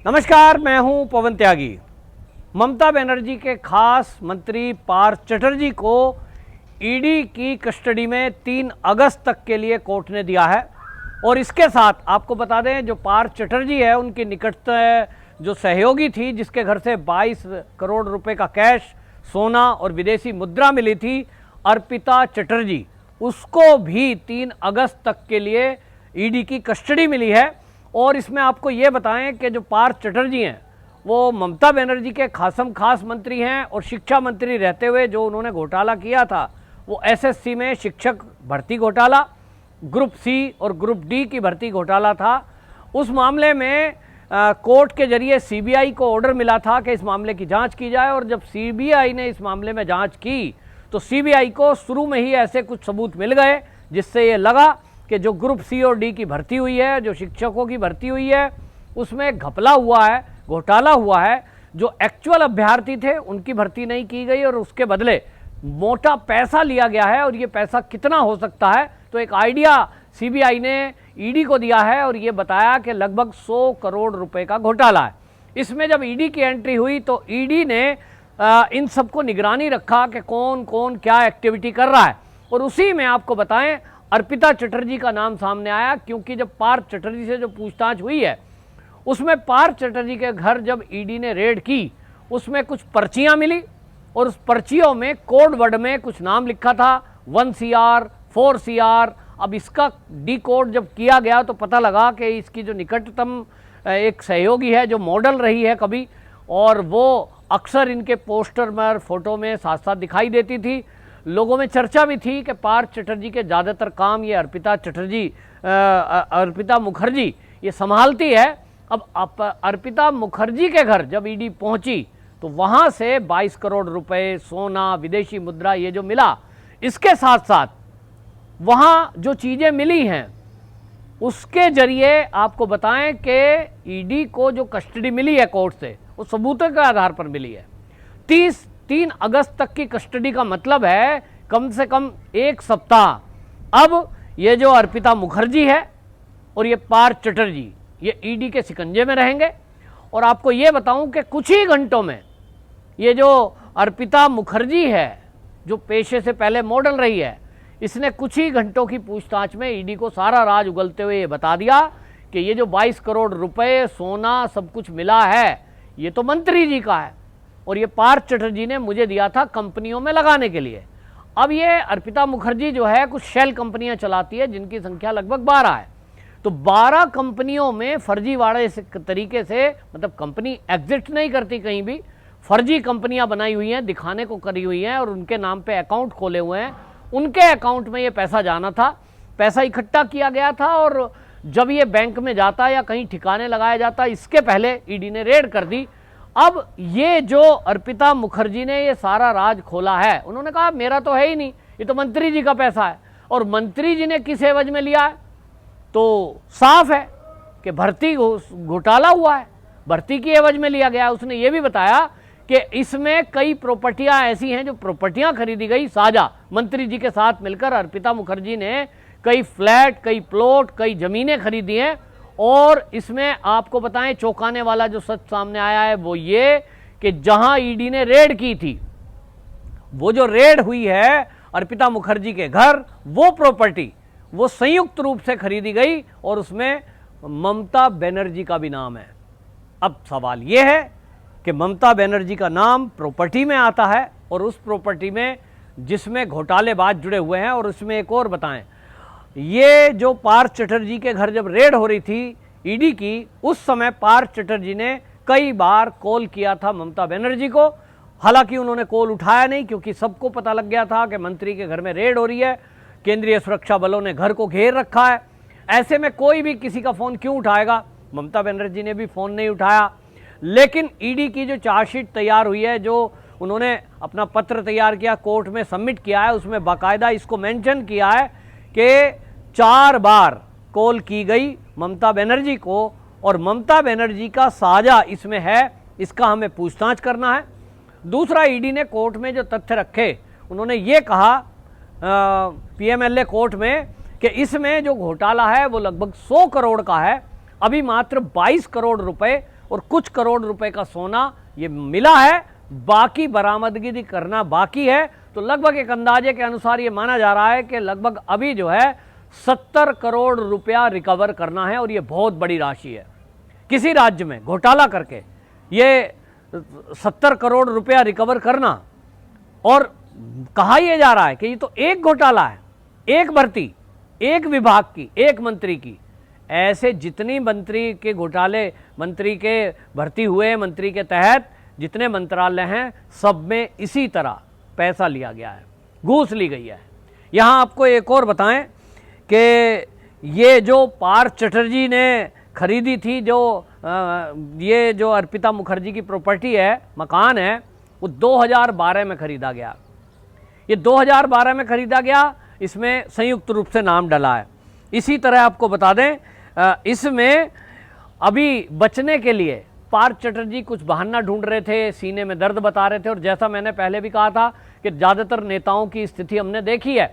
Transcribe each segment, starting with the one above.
नमस्कार, मैं हूं पवन त्यागी। ममता बनर्जी के खास मंत्री पार्थ चटर्जी को ईडी की कस्टडी में 3 अगस्त तक के लिए कोर्ट ने दिया है। और इसके साथ आपको बता दें, जो पार्थ चटर्जी है उनकी निकटतम जो सहयोगी थी, जिसके घर से 22 करोड़ रुपए का कैश, सोना और विदेशी मुद्रा मिली थी, अर्पिता चटर्जी, उसको भी 3 अगस्त तक के लिए ईडी की कस्टडी मिली है। और इसमें आपको ये बताएं कि जो पार्थ चटर्जी हैं वो ममता बनर्जी के खास मंत्री हैं, और शिक्षा मंत्री रहते हुए जो उन्होंने घोटाला किया था वो एसएससी में शिक्षक भर्ती घोटाला, ग्रुप सी और ग्रुप डी की भर्ती घोटाला था। उस मामले में कोर्ट के जरिए सीबीआई को ऑर्डर मिला था कि इस मामले की जांच की जाए, और जब सीबीआई ने इस मामले में जांच की तो सीबीआई को शुरू में ही ऐसे कुछ सबूत मिल गए जिससे ये लगा कि जो ग्रुप सी और डी की भर्ती हुई है, जो शिक्षकों की भर्ती हुई है, उसमें घपला हुआ है, घोटाला हुआ है। जो एक्चुअल अभ्यर्थी थे उनकी भर्ती नहीं की गई और उसके बदले मोटा पैसा लिया गया है। और ये पैसा कितना हो सकता है, तो एक आइडिया सीबीआई ने ईडी को दिया है और ये बताया कि लगभग 100 करोड़ रुपए का घोटाला है। इसमें जब ईडी की एंट्री हुई तो ईडी ने इन सबको निगरानी रखा कि कौन कौन क्या एक्टिविटी कर रहा है। और उसी में आपको बताएं, अर्पिता चटर्जी का नाम सामने आया, क्योंकि जब पार्थ चटर्जी से जो पूछताछ हुई है उसमें पार्थ चटर्जी के घर जब ईडी ने रेड की, उसमें कुछ पर्चियां मिली और उस पर्चियों में कोड वर्ड में कुछ नाम लिखा था, 1 CR 4 CR। अब इसका डी कोड जब किया गया तो पता लगा कि इसकी जो निकटतम एक सहयोगी है, जो मॉडल रही है कभी, और वो अक्सर इनके पोस्टर में, फोटो में साथ साथ दिखाई देती थी। लोगों में चर्चा भी थी कि पार्थ चटर्जी के ज़्यादातर काम ये अर्पिता मुखर्जी ये संभालती है। अब अर्पिता मुखर्जी के घर जब ईडी पहुंची तो वहां से 22 करोड़ रुपए, सोना, विदेशी मुद्रा ये जो मिला, इसके साथ साथ वहां जो चीज़ें मिली हैं उसके जरिए आपको बताएं कि ईडी को जो कस्टडी मिली है कोर्ट से, वो सबूतों के आधार पर मिली है। 3 अगस्त तक की कस्टडी का मतलब है कम से कम 1 सप्ताह। अब ये जो अर्पिता मुखर्जी है और ये पार्थ चटर्जी ये ईडी के शिकंजे में रहेंगे। और आपको ये बताऊं कि कुछ ही घंटों में ये जो अर्पिता मुखर्जी है, जो पेशे से पहले मॉडल रही है, इसने कुछ ही घंटों की पूछताछ में ईडी को सारा राज उगलते हुए ये बता दिया कि ये जो 22 करोड़ रुपए, सोना सब कुछ मिला है, ये तो मंत्री जी का है और ये पार्थ चटर्जी ने मुझे दिया था कंपनियों में लगाने के लिए। अब ये अर्पिता मुखर्जी जो है कुछ शेल कंपनियां चलाती है जिनकी संख्या लगभग 12 है। तो 12 कंपनियों में फर्जीवाड़े तरीके से, मतलब कंपनी एग्जिट नहीं करती कहीं भी, फर्जी कंपनियां बनाई हुई हैं, दिखाने को करी हुई हैं और उनके नाम पे अकाउंट खोले हुए हैं। उनके अकाउंट में ये पैसा जाना था, पैसा इकट्ठा किया गया था, और जब ये बैंक में जाता या कहीं ठिकाने लगाया जाता, इसके पहले ईडी ने रेड कर दी। अब ये जो अर्पिता मुखर्जी ने ये सारा राज खोला है, उन्होंने कहा मेरा तो है ही नहीं, ये तो मंत्री जी का पैसा है। और मंत्री जी ने किस एवज में लिया है, तो साफ है कि भर्ती घोटाला हुआ है, भर्ती की एवज में लिया गया। उसने ये भी बताया कि इसमें कई प्रॉपर्टियां ऐसी हैं जो प्रॉपर्टियां खरीदी गई साझा मंत्री जी के साथ मिलकर। अर्पिता मुखर्जी ने कई फ्लैट, कई प्लॉट, कई जमीनें खरीदी हैं। और इसमें आपको बताएं, चौंकाने वाला जो सच सामने आया है वो ये कि जहां ईडी ने रेड की थी, वो जो रेड हुई है अर्पिता मुखर्जी के घर, वो प्रॉपर्टी वो संयुक्त रूप से खरीदी गई और उसमें ममता बनर्जी का भी नाम है। अब सवाल ये है कि ममता बनर्जी का नाम प्रॉपर्टी में आता है, और उस प्रॉपर्टी में जिसमें घोटालेबाज जुड़े हुए हैं। और उसमें एक और बताएं, ये जो पार्थ चटर्जी के घर जब रेड हो रही थी ईडी की, उस समय पार्थ चटर्जी ने कई बार कॉल किया था ममता बनर्जी को। हालांकि उन्होंने कॉल उठाया नहीं, क्योंकि सबको पता लग गया था कि मंत्री के घर में रेड हो रही है, केंद्रीय सुरक्षा बलों ने घर को घेर रखा है। ऐसे में कोई भी किसी का फोन क्यों उठाएगा। ममता बनर्जी ने भी फोन नहीं उठाया। लेकिन ईडी की जो चार्जशीट तैयार हुई है, जो उन्होंने अपना पत्र तैयार किया, कोर्ट में सबमिट किया है, उसमें बाकायदा इसको मेंशन किया है कि 4 बार कॉल की गई ममता बनर्जी को, और ममता बनर्जी का साझा इसमें है, इसका हमें पूछताछ करना है। दूसरा, ईडी ने कोर्ट में जो तथ्य रखे, उन्होंने ये कहा पीएमएलए कोर्ट में कि इसमें जो घोटाला है वो लगभग 100 करोड़ का है। अभी मात्र 22 करोड़ रुपए और कुछ करोड़ रुपए का सोना ये मिला है, बाकी बरामदगी करना बाकी है। तो लगभग एक अंदाजे के अनुसार ये माना जा रहा है कि लगभग अभी जो है 70 करोड़ रुपया रिकवर करना है, और ये बहुत बड़ी राशि है। किसी राज्य में घोटाला करके ये 70 करोड़ रुपया रिकवर करना, और कहा यह जा रहा है कि ये तो एक घोटाला है, एक भर्ती, एक विभाग की, एक मंत्री की। ऐसे जितनी मंत्री के घोटाले, मंत्री के भर्ती हुए, मंत्री के तहत जितने मंत्रालय हैं, सब में इसी तरह पैसा लिया गया है, घूस ली गई है। यहाँ आपको एक और बताएं कि ये जो पार्थ चटर्जी ने खरीदी थी, ये जो अर्पिता मुखर्जी की प्रॉपर्टी है, मकान है, वो 2012 में खरीदा गया। ये 2012 में खरीदा गया, इसमें संयुक्त रूप से नाम डला है। इसी तरह आपको बता दें, इसमें अभी बचने के लिए पार्थ चटर्जी कुछ बहाना ढूंढ रहे थे, सीने में दर्द बता रहे थे। और जैसा मैंने पहले भी कहा था कि ज़्यादातर नेताओं की स्थिति हमने देखी है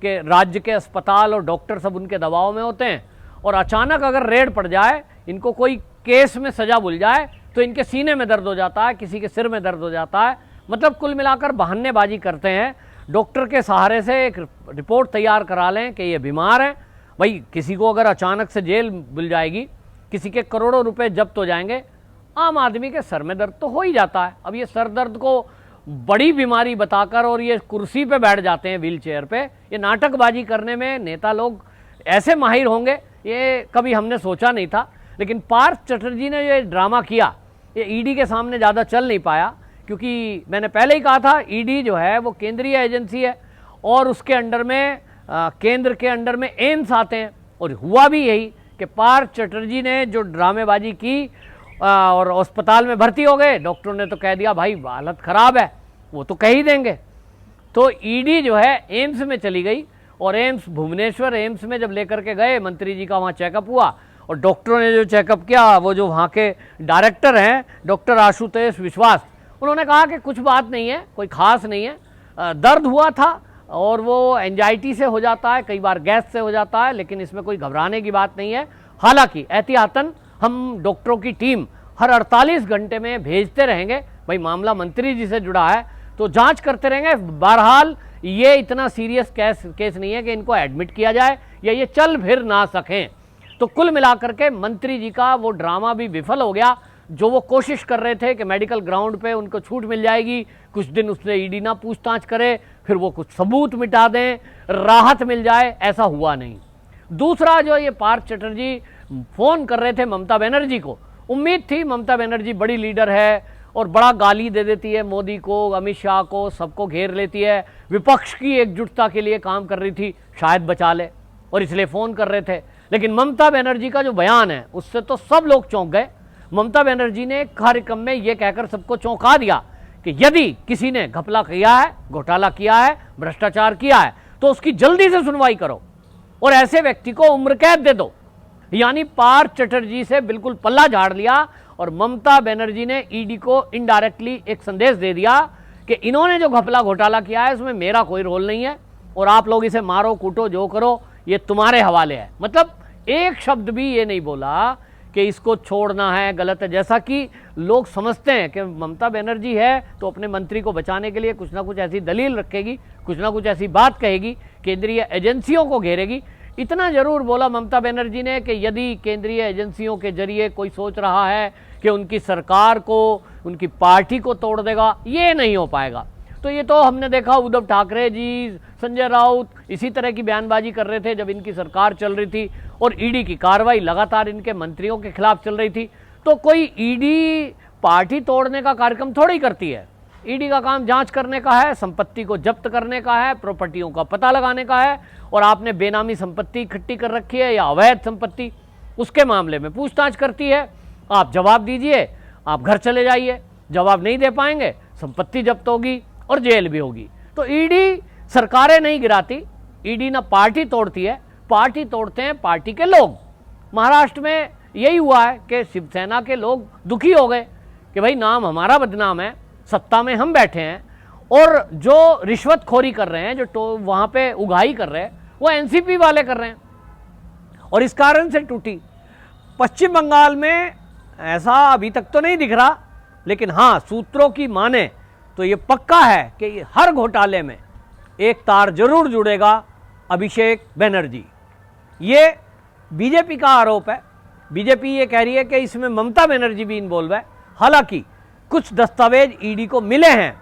कि राज्य के अस्पताल और डॉक्टर सब उनके दबाव में होते हैं, और अचानक अगर रेड पड़ जाए, इनको कोई केस में सजा भूल जाए, तो इनके सीने में दर्द हो जाता है, किसी के सिर में दर्द हो जाता है। मतलब कुल मिलाकर बहानेबाजी करते हैं। डॉक्टर के सहारे से एक रिपोर्ट तैयार करा लें कि ये बीमार है। भाई, किसी को अगर अचानक से जेल मिल जाएगी, किसी के करोड़ों रुपए जब्त हो जाएंगे, आम आदमी के सर में दर्द तो हो ही जाता है। अब ये सर दर्द को बड़ी बीमारी बताकर और ये कुर्सी पे बैठ जाते हैं, व्हील चेयर पे। ये नाटकबाजी करने में नेता लोग ऐसे माहिर होंगे, ये कभी हमने सोचा नहीं था। लेकिन पार्थ चटर्जी ने ये ड्रामा किया, ये ईडी के सामने ज़्यादा चल नहीं पाया, क्योंकि मैंने पहले ही कहा था, ईडी जो है वो केंद्रीय एजेंसी है, और उसके अंडर में केंद्र के अंडर में एम्स आते हैं। और हुआ भी यही कि पार्थ चटर्जी ने जो ड्रामेबाजी की और अस्पताल में भर्ती हो गए। डॉक्टरों ने तो कह दिया भाई हालत ख़राब है, वो तो कह ही देंगे। तो ईडी जो है एम्स में चली गई, और एम्स भुवनेश्वर एम्स में जब लेकर के गए, मंत्री जी का वहाँ चेकअप हुआ, और डॉक्टरों ने जो चेकअप किया, वो जो वहाँ के डायरेक्टर हैं डॉक्टर आशुतोष विश्वास, उन्होंने कहा कि कुछ बात नहीं है, कोई ख़ास नहीं है, दर्द हुआ था और वो एंजाइटी से हो जाता है, कई बार गैस से हो जाता है, लेकिन इसमें कोई घबराने की बात नहीं है। हालांकि एहतियातन हम डॉक्टरों की टीम हर 48 घंटे में भेजते रहेंगे। भाई, मामला मंत्री जी से जुड़ा है तो जांच करते रहेंगे। बहरहाल ये इतना सीरियस केस नहीं है कि इनको एडमिट किया जाए या ये चल फिर ना सकें। तो कुल मिलाकर के मंत्री जी का वो ड्रामा भी विफल हो गया। जो वो कोशिश कर रहे थे कि मेडिकल ग्राउंड पे उनको छूट मिल जाएगी, कुछ दिन उससे ईडी ना पूछताछ करे, फिर वो कुछ सबूत मिटा दें, राहत मिल जाए, ऐसा हुआ नहीं। दूसरा, जो ये पार्थ चटर्जी फोन कर रहे थे ममता बनर्जी को, उम्मीद थी ममता बनर्जी बड़ी लीडर है और बड़ा गाली दे देती है मोदी को, अमित शाह को, सबको घेर लेती है, विपक्ष की एकजुटता के लिए काम कर रही थी, शायद बचा ले, और इसलिए फ़ोन कर रहे थे। लेकिन ममता बनर्जी का जो बयान है उससे तो सब लोग चौंक गए। ममता बनर्जी ने कार्यक्रम में ये कहकर सबको चौंका दिया कि यदि किसी ने घपला किया है, घोटाला किया है, भ्रष्टाचार किया है, तो उसकी जल्दी से सुनवाई करो और ऐसे व्यक्ति को उम्र कैद दे दो। यानी पार्थ चटर्जी से बिल्कुल पल्ला झाड़ लिया, और ममता बनर्जी ने ईडी को इनडायरेक्टली एक संदेश दे दिया कि इन्होंने जो घपला घोटाला किया है उसमें मेरा कोई रोल नहीं है, और आप लोग इसे मारो कूटो जो करो, ये तुम्हारे हवाले है। मतलब एक शब्द भी ये नहीं बोला कि इसको छोड़ना है, गलत है। जैसा कि लोग समझते हैं कि ममता बनर्जी है तो अपने मंत्री को बचाने के लिए कुछ ना कुछ ऐसी दलील रखेगी, कुछ ना कुछ ऐसी बात कहेगी, केंद्रीय एजेंसियों को घेरेगी। इतना जरूर बोला ममता बनर्जी ने कि यदि केंद्रीय एजेंसियों के जरिए कोई सोच रहा है कि उनकी सरकार को, उनकी पार्टी को तोड़ देगा, ये नहीं हो पाएगा। तो ये तो हमने देखा, उद्धव ठाकरे जी, संजय राउत इसी तरह की बयानबाजी कर रहे थे जब इनकी सरकार चल रही थी, और ईडी की कार्रवाई लगातार इनके मंत्रियों के खिलाफ चल रही थी। तो कोई ईडी पार्टी तोड़ने का कार्यक्रम थोड़ी करती है। ईडी का काम जांच करने का है, संपत्ति को जब्त करने का है, प्रॉपर्टियों का पता लगाने का है, और आपने बेनामी संपत्ति इकट्ठी कर रखी है या अवैध संपत्ति, उसके मामले में पूछताछ करती है। आप जवाब दीजिए, आप घर चले जाइए। जवाब नहीं दे पाएंगे, संपत्ति जब्त होगी और जेल भी होगी। तो ईडी सरकारें नहीं गिराती, ईडी ना पार्टी तोड़ती है, पार्टी तोड़ते हैं पार्टी के लोग। महाराष्ट्र में यही हुआ है कि शिवसेना के लोग दुखी हो गए कि भाई नाम हमारा बदनाम है, सत्ता में हम बैठे हैं, और जो रिश्वतखोरी कर रहे हैं, जो वहाँ पे उगाही कर रहे हैं, वो एनसीपी वाले कर रहे हैं, और इस कारण से टूटी। पश्चिम बंगाल में ऐसा अभी तक तो नहीं दिख रहा, लेकिन हाँ, सूत्रों की माने तो ये पक्का है कि हर घोटाले में एक तार जरूर जुड़ेगा अभिषेक बनर्जी। ये बीजेपी का आरोप है। बीजेपी ये कह रही है कि इसमें ममता बनर्जी भी इन्वॉल्व है। हालांकि कुछ दस्तावेज ईडी को मिले हैं।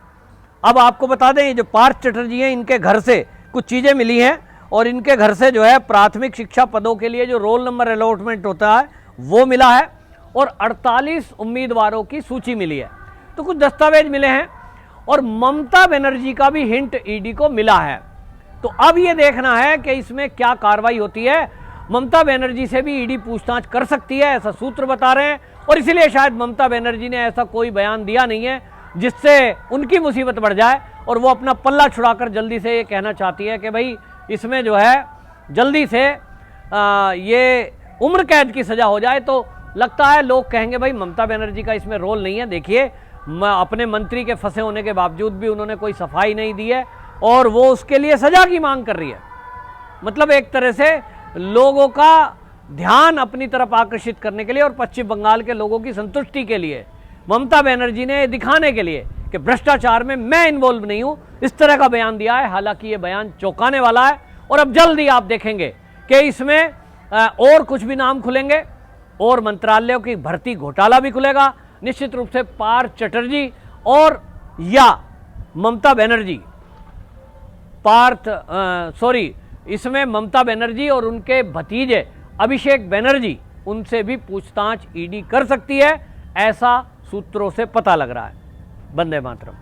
अब आपको बता दें, ये जो पार्थ चटर्जी हैं, इनके घर से कुछ चीज़ें मिली हैं और इनके घर से जो है प्राथमिक शिक्षा पदों के लिए जो रोल नंबर अलॉटमेंट होता है वो मिला है और 48 उम्मीदवारों की सूची मिली है। तो कुछ दस्तावेज मिले हैं और ममता बनर्जी का भी हिंट ईडी को मिला है। तो अब ये देखना है कि इसमें क्या कार्रवाई होती है। ममता बनर्जी से भी ईडी पूछताछ कर सकती है, ऐसा सूत्र बता रहे हैं, और इसीलिए शायद ममता बनर्जी ने ऐसा कोई बयान दिया नहीं है जिससे उनकी मुसीबत बढ़ जाए और वो अपना पल्ला छुड़ाकर जल्दी से ये कहना चाहती है कि भाई इसमें जो है जल्दी से ये उम्र कैद की सजा हो जाए। तो लगता है लोग कहेंगे भाई ममता बनर्जी का इसमें रोल नहीं है। देखिए, अपने मंत्री के फंसे होने के बावजूद भी उन्होंने कोई सफाई नहीं दी है और वो उसके लिए सजा की मांग कर रही है। मतलब एक तरह से लोगों का ध्यान अपनी तरफ आकर्षित करने के लिए और पश्चिम बंगाल के लोगों की संतुष्टि के लिए ममता बनर्जी ने दिखाने के लिए कि भ्रष्टाचार में मैं इन्वॉल्व नहीं हूं, इस तरह का बयान दिया है। हालांकि ये बयान चौंकाने वाला है और अब जल्दी आप देखेंगे कि इसमें और कुछ भी नाम खुलेंगे और मंत्रालयों की भर्ती घोटाला भी खुलेगा। निश्चित रूप से पार्थ चटर्जी और या ममता बनर्जी इसमें ममता बनर्जी और उनके भतीजे अभिषेक बनर्जी, उनसे भी पूछताछ ईडी कर सकती है, ऐसा सूत्रों से पता लग रहा है। वंदे मातरम।